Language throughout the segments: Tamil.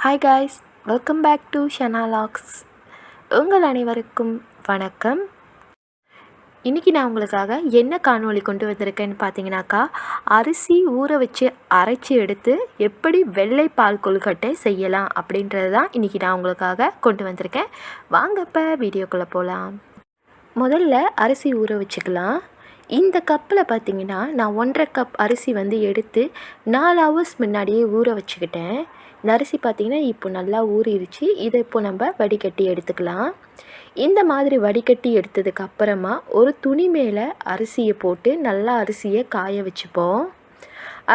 Hi guys, welcome back to Shana logs. உங்கள் அனைவருக்கும் வணக்கம். இன்றைக்கி நான் உங்களுக்காக என்ன காணொளி கொண்டு வந்திருக்கேன்னு பார்த்தீங்கன்னாக்கா, அரிசி ஊற வச்சு அரைச்சி எடுத்து எப்படி வெள்ளை பால் கொழுக்கட்டை செய்யலாம் அப்படின்றது தான் இன்றைக்கி நான் உங்களுக்காக கொண்டு வந்திருக்கேன். வாங்க இப்போ வீடியோக்குள்ளே போகலாம். முதல்ல அரிசி ஊற வச்சுக்கலாம். இந்த கப்பில் பார்த்திங்கன்னா நான் 1.5 கப் அரிசி எடுத்து 4 ஹவர்ஸ் முன்னாடியே ஊற வச்சுக்கிட்டேன். இந்த அரிசி பார்த்திங்கன்னா இப்போ நல்லா ஊறிடுச்சு. இதை இப்போ நம்ம வடிகட்டி எடுத்துக்கலாம். இந்த மாதிரி வடிகட்டி எடுத்ததுக்கு அப்புறமா ஒரு துணி மேலே அரிசியை போட்டு நல்லா அரிசியை காய வச்சுப்போம்.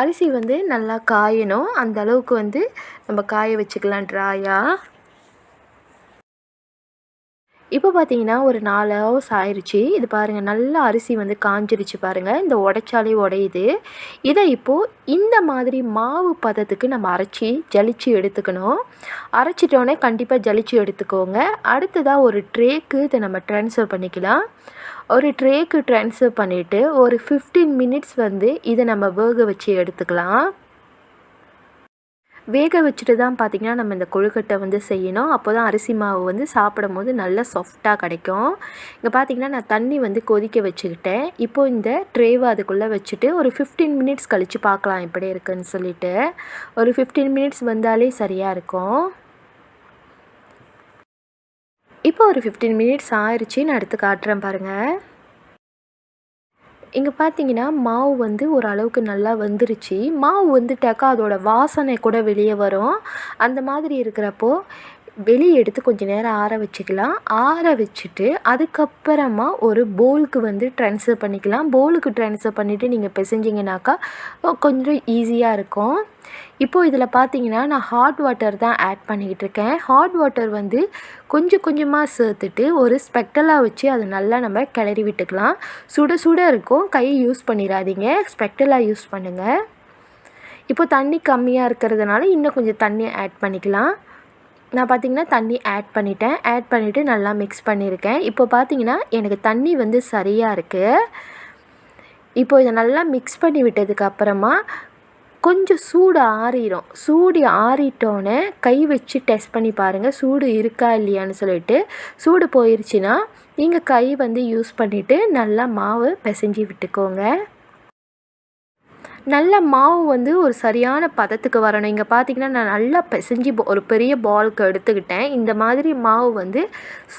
அரிசி நல்லா காயணும். அந்த அளவுக்கு நம்ம காய வச்சுக்கலாம் ட்ராயாக. இப்போ பார்த்தீங்கன்னா ஒரு 4 ஹவர்ஸ் ஆயிடுச்சு. இது பாருங்கள், நல்லா அரிசி காஞ்சிருச்சு பாருங்கள். இந்த உடைச்சாலே உடையுது. இதை இப்போது இந்த மாதிரி மாவு பதத்துக்கு நம்ம அரைச்சி ஜலிச்சு எடுத்துக்கணும். அரைச்சிட்டோன்னே கண்டிப்பாக ஜலிச்சு எடுத்துக்கோங்க. அடுத்ததாக ஒரு ட்ரேக்கு இதை நம்ம ட்ரான்ஸ்ஃபர் பண்ணிக்கலாம். ஒரு ட்ரேக்கு ட்ரான்ஸ்ஃபர் பண்ணிவிட்டு ஒரு 15 மினிட்ஸ் இதை நம்ம வேக வச்சு எடுத்துக்கலாம். வேக வச்சுட்டு தான் பார்த்திங்கன்னா நம்ம இந்த கொழுக்கட்டை செய்யணும். அப்போ தான் அரிசி மாவு சாப்பிடும் போது நல்லா சாஃப்டாக கிடைக்கும். இங்கே பார்த்திங்கன்னா நான் தண்ணி கொதிக்க வச்சுக்கிட்டேன். இப்போது இந்த ட்ரேவை அதுக்குள்ளே வச்சுட்டு ஒரு 15 மினிட்ஸ் கழித்து பார்க்கலாம் எப்படி இருக்குன்னு சொல்லிவிட்டு. ஒரு 15 மினிட்ஸ் வந்தாலே சரியாக இருக்கும். இப்போ ஒரு 15 மினிட்ஸ் ஆயிடுச்சு. நான் எடுத்து காட்டுறேன் பாருங்கள். இங்கே பார்த்தீங்கன்னா மாவு ஓரளவுக்கு நல்லா வந்துருச்சு. மாவு வந்துட்டாக்கா அதோட வாசனை கூட வெளியே வரும். அந்த மாதிரி இருக்கிறப்போ வெளியே எடுத்து கொஞ்சம் நேரம் ஆற வச்சுக்கலாம். ஆற வச்சுட்டு அதுக்கப்புறமா ஒரு போலுக்கு ட்ரான்ஸ்ஃபர் பண்ணிக்கலாம். போலுக்கு ட்ரான்ஸ்ஃபர் பண்ணிவிட்டு நீங்கள் பிசைஞ்சிங்கனாக்கா கொஞ்சம் ஈஸியாக இருக்கும். இப்போது இதில் பார்த்தீங்கன்னா நான் ஹாட் வாட்டர் தான் ஆட் பண்ணிக்கிட்டு இருக்கேன். ஹாட் வாட்டர் கொஞ்சம் கொஞ்சமாக சேர்த்துட்டு ஒரு ஸ்பெக்டலாக வச்சு அதை நல்லா நம்ம கிளறி விட்டுக்கலாம். சுட சுட இருக்கும், கையை யூஸ் பண்ணிடாதீங்க, ஸ்பெக்டலாக யூஸ் பண்ணுங்கள். இப்போ தண்ணி கம்மியாக இருக்கிறதுனால இன்னும் கொஞ்சம் தண்ணி ஆட் பண்ணிக்கலாம். நான் பார்த்திங்கன்னா தண்ணி ஆட் பண்ணிட்டேன். ஆட் பண்ணிவிட்டு நல்லா மிக்ஸ் பண்ணியிருக்கேன். இப்போ பார்த்திங்கன்னா எனக்கு தண்ணி சரியாக இருக்குது. இப்போ இதை நல்லா மிக்ஸ் பண்ணி விட்டதுக்கப்புறமா கொஞ்சம் சூடு ஆறிடும். சூடு ஆறிட்டோன்னே கை வச்சு டெஸ்ட் பண்ணி பாருங்கள் சூடு இருக்கா இல்லையான்னு சொல்லிட்டு. சூடு போயிடுச்சுன்னா நீங்கள் கை யூஸ் பண்ணிவிட்டு நல்லா மாவு பிசைஞ்சி விட்டுக்கோங்க. நல்ல மாவு ஒரு சரியான பதத்துக்கு வரணும். இங்கே பார்த்திங்கன்னா நான் நல்லா பிசைஞ்சி ஒரு பெரிய பாலுக்கு எடுத்துக்கிட்டேன். இந்த மாதிரி மாவு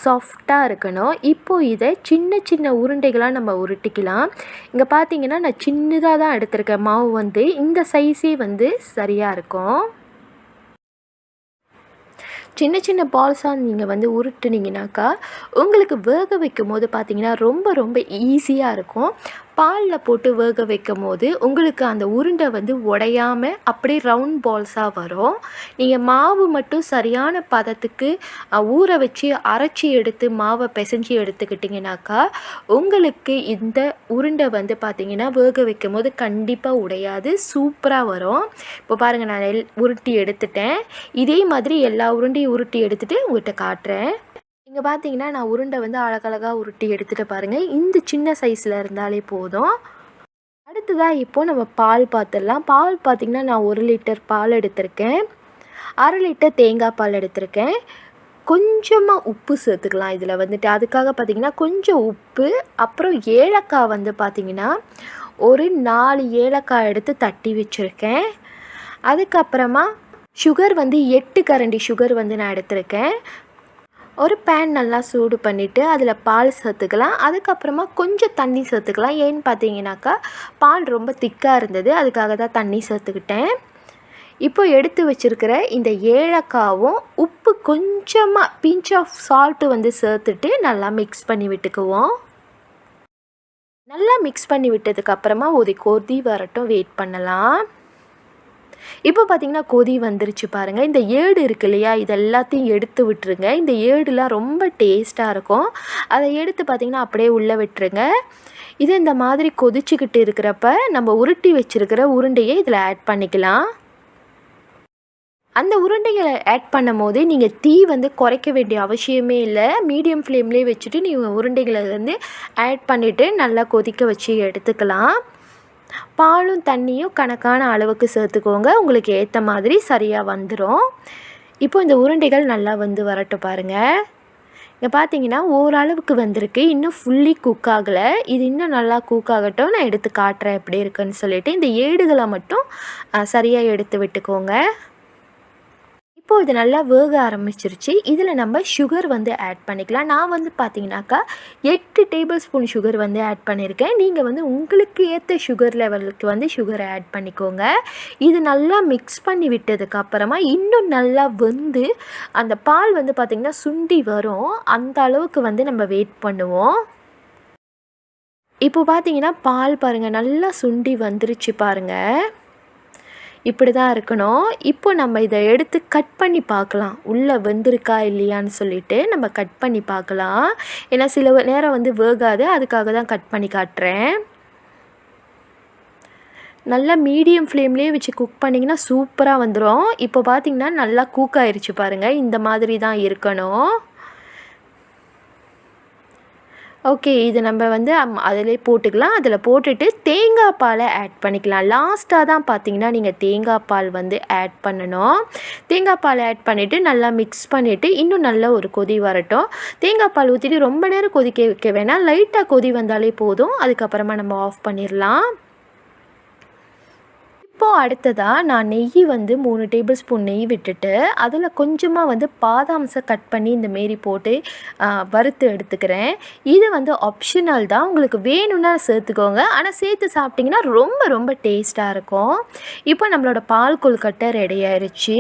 சாஃப்டாக இருக்கணும். இப்போது இதை சின்ன சின்ன உருண்டைகளாக நம்ம உருட்டிக்கலாம். இங்கே பார்த்திங்கன்னா நான் சின்னதாக தான் எடுத்திருக்கேன். மாவு இந்த சைஸே சரியாக இருக்கும். சின்ன சின்ன பால்ஸாக நீங்கள் உருட்டுனீங்கனாக்கா உங்களுக்கு வேக வைக்கும் போது பார்த்திங்கன்னா ரொம்ப ரொம்ப ஈஸியாக இருக்கும். பாலில் போட்டு வேக வைக்கும் போது உங்களுக்கு அந்த உருண்டை உடையாமல் அப்படியே ரவுண்ட் பால்ஸாக வரும். நீங்கள் மாவு மட்டும் சரியான பதத்துக்கு ஊற வச்சு அரைச்சி எடுத்து மாவை பிசைஞ்சி எடுத்துக்கிட்டிங்கனாக்கா உங்களுக்கு இந்த உருண்டை பார்த்திங்கன்னா வேக வைக்கும் போது கண்டிப்பாக உடையாது, சூப்பராக வரும். இப்போ பாருங்கள், நான் உருட்டி எடுத்துட்டேன். இதே மாதிரி எல்லா உருண்டையும் உருட்டி எடுத்துகிட்டு உங்கள்கிட்ட காட்டுறேன். இங்கே பார்த்தீங்கன்னா நான் உருண்டை அழகழகாக உருட்டி எடுத்துகிட்டு பாருங்கள். இந்த சின்ன சைஸில் இருந்தாலே போதும். அடுத்ததாக இப்போது நம்ம பால் பார்த்துடலாம். பால் பார்த்திங்கன்னா நான் 1 லிட்டர் பால் எடுத்திருக்கேன். 1/2 லிட்டர் தேங்காய் பால் எடுத்திருக்கேன். கொஞ்சமாக உப்பு சேர்த்துக்கலாம் இதில் அதுக்காக பார்த்திங்கன்னா கொஞ்சம் உப்பு, அப்புறம் ஏலக்காய் பார்த்திங்கன்னா ஒரு 4 ஏலக்காய் எடுத்து தட்டி வச்சுருக்கேன். அதுக்கப்புறமா சுகர் 8 கரண்டி சுகர் நான் எடுத்திருக்கேன். ஒரு பேன் நல்லா சூடு பண்ணிவிட்டு அதில் பால் சேர்த்துக்கலாம். அதுக்கப்புறமா கொஞ்சம் தண்ணி சேர்த்துக்கலாம். ஏன்னு பார்த்தீங்கன்னாக்கா பால் ரொம்ப திக்காக இருந்தது, அதுக்காக தான் தண்ணி சேர்த்துக்கிட்டேன். இப்போ எடுத்து வச்சுருக்கிற இந்த ஏலக்காவும் உப்பு கொஞ்சமாக பிஞ்ச் ஆஃப் சால்ட்டு சேர்த்துட்டு நல்லா மிக்ஸ் பண்ணி விட்டுக்குவோம். நல்லா மிக்ஸ் பண்ணி விட்டதுக்கப்புறமா ஒரு கொதி வரட்டும், வெயிட் பண்ணலாம். இப்போ பார்த்திங்கன்னா கொதி வந்துருச்சு பாருங்கள். இந்த ஏடு இருக்கு இல்லையா, இது எல்லாத்தையும் எடுத்து விட்டுருங்க. இந்த ஏடுலாம் ரொம்ப டேஸ்ட்டாக இருக்கும். அதை எடுத்து பார்த்திங்கன்னா அப்படியே உள்ளே விட்டுருங்க. இது இந்த மாதிரி கொதிச்சுக்கிட்டு இருக்கிறப்ப நம்ம உருட்டி வச்சுருக்கிற உருண்டையை இதில் ஆட் பண்ணிக்கலாம். அந்த உருண்டைகளை ஆட் பண்ணும் போது நீங்கள் தீ குறைக்க வேண்டிய அவசியமே இல்லை. மீடியம் ஃப்ளேம்லேயே வச்சுட்டு நீங்கள் உருண்டைகளை ஆட் பண்ணிவிட்டு நல்லா கொதிக்க வச்சு எடுத்துக்கலாம். பாலும் தண்ணியும் கணக்கான அளவுக்கு சேர்த்துக்கோங்க. உங்களுக்கு ஏற்ற மாதிரி சரியாக வந்துடும். இப்போ இந்த உருண்டைகள் நல்லா வந்து வரட்டும் பாருங்கள். இங்கே பார்த்தீங்கன்னா ஓரளவுக்கு வந்திருக்கு, இன்னும் ஃபுல்லி குக் ஆகலை. இது இன்னும் நல்லா குக் ஆகட்டும், நான் எடுத்து காட்டுறேன் எப்படி இருக்குன்னு சொல்லிட்டு. இந்த ஏடுகளை மட்டும் சரியாக எடுத்து விட்டுக்கோங்க. இப்போது இது நல்லா வேக ஆரம்பிச்சிருச்சு. இதில் நம்ம சுகர் வந்து ஆட் பண்ணிக்கலாம். நான் வந்து பார்த்தீங்கன்னாக்கா 8 டேபிள் ஸ்பூன் சுகர் வந்து ஆட் பண்ணியிருக்கேன். நீங்கள் வந்து உங்களுக்கு ஏற்ற சுகர் லெவலுக்கு வந்து சுகரை ஆட் பண்ணிக்கோங்க. இது நல்லா மிக்ஸ் பண்ணி விட்டதுக்கப்புறமா இன்னும் நல்லா வந்து அந்த பால் வந்து பார்த்திங்கன்னா சுண்டி வரும். அந்த அளவுக்கு வந்து நம்ம வெயிட் பண்ணுவோம். இப்போ பார்த்தீங்கன்னா பால் பாருங்கள் நல்லா சுண்டி வந்துருச்சு பாருங்கள். இப்படி தான் இருக்கணும். இப்போ நம்ம இதை எடுத்து கட் பண்ணி பார்க்கலாம், உள்ளே வெந்திருக்கா இல்லையான்னு சொல்லிட்டு நம்ம கட் பண்ணி பார்க்கலாம். ஏன்னா சில நேரம் வந்து வேகாது, அதுக்காக தான் கட் பண்ணி காட்டுறேன். நல்லா மீடியம் ஃப்ளேம்லேயே வச்சு குக் பண்ணிங்கன்னா சூப்பராக வந்துடும். இப்போ பார்த்திங்கன்னா நல்லா குக் ஆயிடுச்சு பாருங்கள். இந்த மாதிரி தான் இருக்கணும். ஓகே, இது நம்ம வந்து அதிலே போட்டுக்கலாம். அதில் போட்டுட்டு தேங்காய் பாலை ஆட் பண்ணிக்கலாம். லாஸ்ட்டாக தான் பார்த்தீங்கன்னா நீங்கள் தேங்காய் பால் வந்து ஆட் பண்ணணும். தேங்காய் பால் ஆட் பண்ணிவிட்டு நல்லா மிக்ஸ் பண்ணிவிட்டு இன்னும் நல்ல ஒரு கொதி வரட்டும். தேங்காய் பால் ஊற்றிட்டு ரொம்ப நேரம் கொதிக்க வைக்க வேணாம், லைட்டாக கொதி வந்தாலே போதும். அதுக்கப்புறமா நம்ம ஆஃப் பண்ணிடலாம். இப்போது அடுத்ததாக நான் நெய் வந்து 3 டேபிள் ஸ்பூன் நெய் விட்டுட்டு அதில் கொஞ்சமாக வந்து பாதாம்ஸை கட் பண்ணி இந்தமாரி போட்டு வறுத்து எடுத்துக்கிறேன். இது வந்து ஆப்ஷனல் தான், உங்களுக்கு வேணும்னா சேர்த்துக்கோங்க. ஆனால் சேர்த்து சாப்பிட்டிங்கன்னா ரொம்ப ரொம்ப டேஸ்ட்டாக இருக்கும். இப்போ நம்மளோட பால் கொழுக்கட்டை ரெடி ஆயிடுச்சு.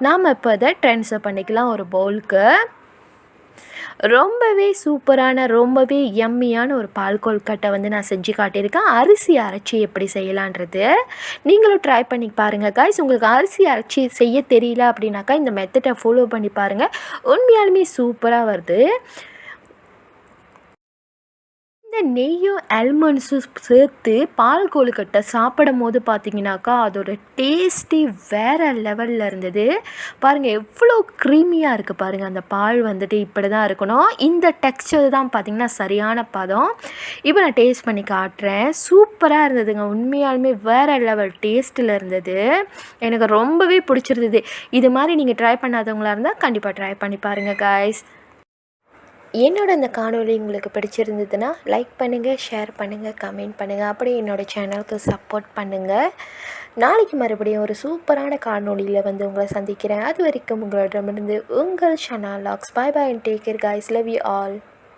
நாம் இப்போ இதை ட்ரான்ஸ்ஃபர் பண்ணிக்கலாம் ஒரு பவுலுக்கு. ரொம்பவே சூப்பரான ரொம்பவே யம்மியான ஒரு பால் கொழுக்கட்டை வந்து நான் செஞ்சு காட்டியிருக்கேன். அரிசி அரைச்சி எப்படி செய்யலான்றது நீங்களும் ட்ரை பண்ணி பாருங்கள் காய்ஸ். உங்களுக்கு அரிசி அரைச்சி செய்ய தெரியல அப்படின்னாக்கா இந்த மெத்தடை ஃபாலோ பண்ணி பாருங்கள், உண்மையாலுமே சூப்பராக வருது. இந்த நெய்யும் ஆல்மண்ட்ஸும் சேர்த்து பால் கொழுக்கட்டை சாப்பிடும் போது பார்த்திங்கனாக்கா அதோட டேஸ்ட்டே வேறு லெவலில் இருந்தது. பாருங்கள் எவ்வளோ க்ரீமியாக இருக்குது பாருங்கள். அந்த பால் வந்துட்டு இப்படி தான் இருக்கணும். இந்த டெக்ஸ்சர் தான் பார்த்திங்கன்னா சரியான பதம். இப்போ நான் டேஸ்ட் பண்ணி காட்டுறேன். சூப்பராக இருந்ததுங்க, உண்மையாலுமே வேறு லெவல் டேஸ்ட்டில் இருந்தது. எனக்கு ரொம்பவே பிடிச்சிருந்தது. இது மாதிரி நீங்கள் ட்ரை பண்ணாதவங்களாக இருந்தால் கண்டிப்பாக ட்ரை பண்ணி பாருங்கள் காய்ஸ். என்னோட இந்த காணொளி உங்களுக்கு பிடிச்சிருந்ததுன்னா லைக் பண்ணுங்கள், ஷேர் பண்ணுங்கள், கமெண்ட் பண்ணுங்கள். அப்படியே என்னோடய சேனலுக்கு சப்போர்ட் பண்ணுங்கள். நாளைக்கு மறுபடியும் ஒரு சூப்பரான காணொளியில் வந்து உங்களை சந்திக்கிறேன். அது வரைக்கும் உங்களிடமிருந்து உங்கள் Shana logs. Bye bye and take care guys. Love you all.